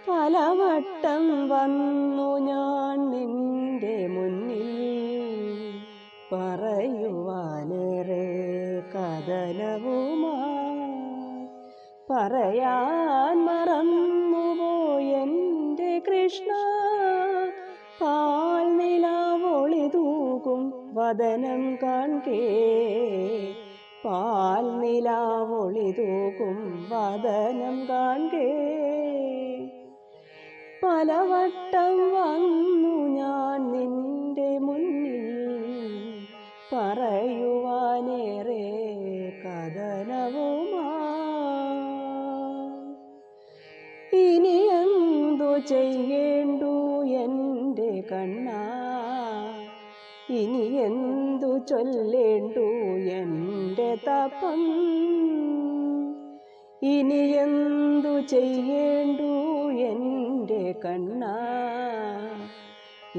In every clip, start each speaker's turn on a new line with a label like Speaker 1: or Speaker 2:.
Speaker 1: പലവട്ടം വന്നു ഞാൻ നിന്റെ മുന്നിൽ, പറയുവാനേറെ കഥനവുമായി. പറയാൻ മറന്നുപോയെൻ്റെ കൃഷ്ണ, പാൽനിലാവൊളി തൂകും വദനം കാൺകേ. പാൽനിലാവൊളി തൂകും വദനം കാൺകേ. പലവട്ടം വന്നു ഞാൻ നിന്റെ മുന്നിൽ, പറയുവാനേറെ കഥനവുമായി. ഇനി എന്തു ചെയ്യേണ്ടു എൻ്റെ കണ്ണാ, ഇനി എന്തു ചൊല്ലേണ്ടു എൻ്റെ തപം. ഇനി എന്തു ചെയ്യേണ്ടു എൻ്റെ കണ്ണാ,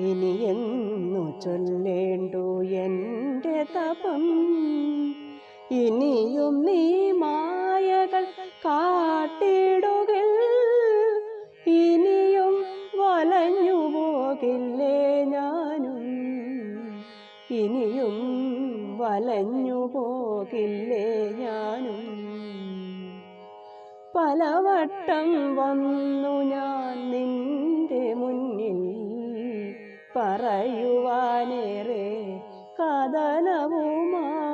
Speaker 1: ഇനി എന്നു ചൊല്ലേണ്ടു എൻ്റെ തപം. ഇനിയും നീ മായകൾ കാട്ടിടുകിൽ, ഇനിയും വലഞ്ഞു പോകില്ലേ ഞാനും, ഇനിയും വലഞ്ഞു പോകില്ലേ ഞാനും. പലവട്ടം വന്നു ഞാൻ നിന്റെ മുന്നിൽ, പറയുവാനേറെ കഥനവുമായി.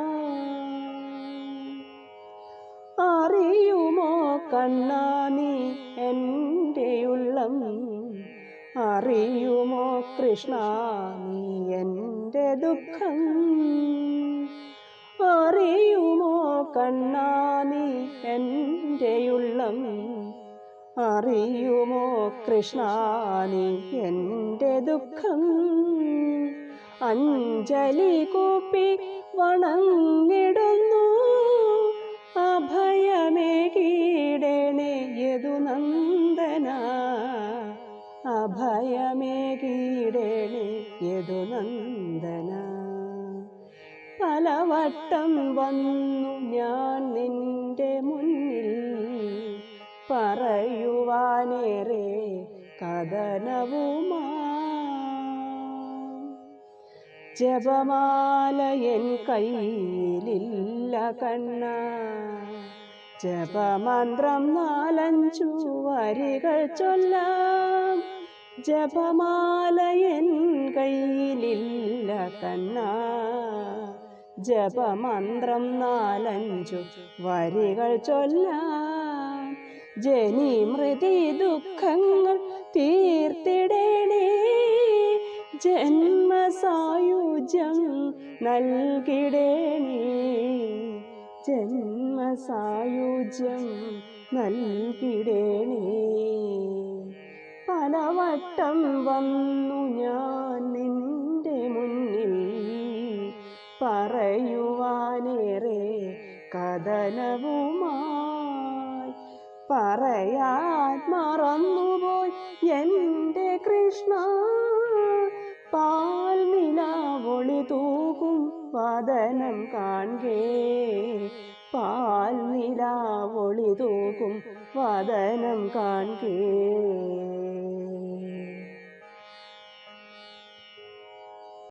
Speaker 1: അറിയുമോ കണ്ണാ നീ എൻ്റെ ഉള്ളം, അറിയുമോ കൃഷ്ണ നീ എൻ്റെ ദുഃഖം. അറിയുമോ കണ്ണാ നീ എൻ്റെ ഉള്ളം, അറിയുമോ കൃഷ്ണ നീ എൻ്റെ ദുഃഖം. അഞ്ജലി കൂപ്പി വണങ്ങിടുന്നു, അഭയമേകീടണേ യദുനന്ദന, അഭയമേകീടണേ യദുനന്ദന. പലവട്ടം വന്നു ഞാൻ നിന്റെ മുന്നിൽ, പറയുവാനേറെ കഥനവുമായി. ജപമാല എൻ കയ്യിലില്ല കണ്ണ, ജപമന്ത്രം 4-5 വരികൾ ചൊല്ലാം. ജപമാല എൻ കയ്യിലില്ല കണ്ണ, ജപമന്ത്രം 4-5 വരികൾ ചൊല്ലാം. ജനി മൃതി ദുഃഖങ്ങൾ തീർത്തിടണേ, ജന്മസായുജ്യം നൽകിടണേ, ജന്മസായുജ്യം നൽകിടണേ. പലവട്ടം വന്നു ഞാൻ നിന്റെ മുന്നിൽ, പറയുവാനേറെ കഥനവുമായി. പറയാൻ മറന്നുപോയി എൻ്റെ കൃഷ്ണ, പാൽനിലാവൊളി തൂകും വദനം കാൺകേ. പാൽനിലാവൊളി തൂകും വദനം കാൺകേ.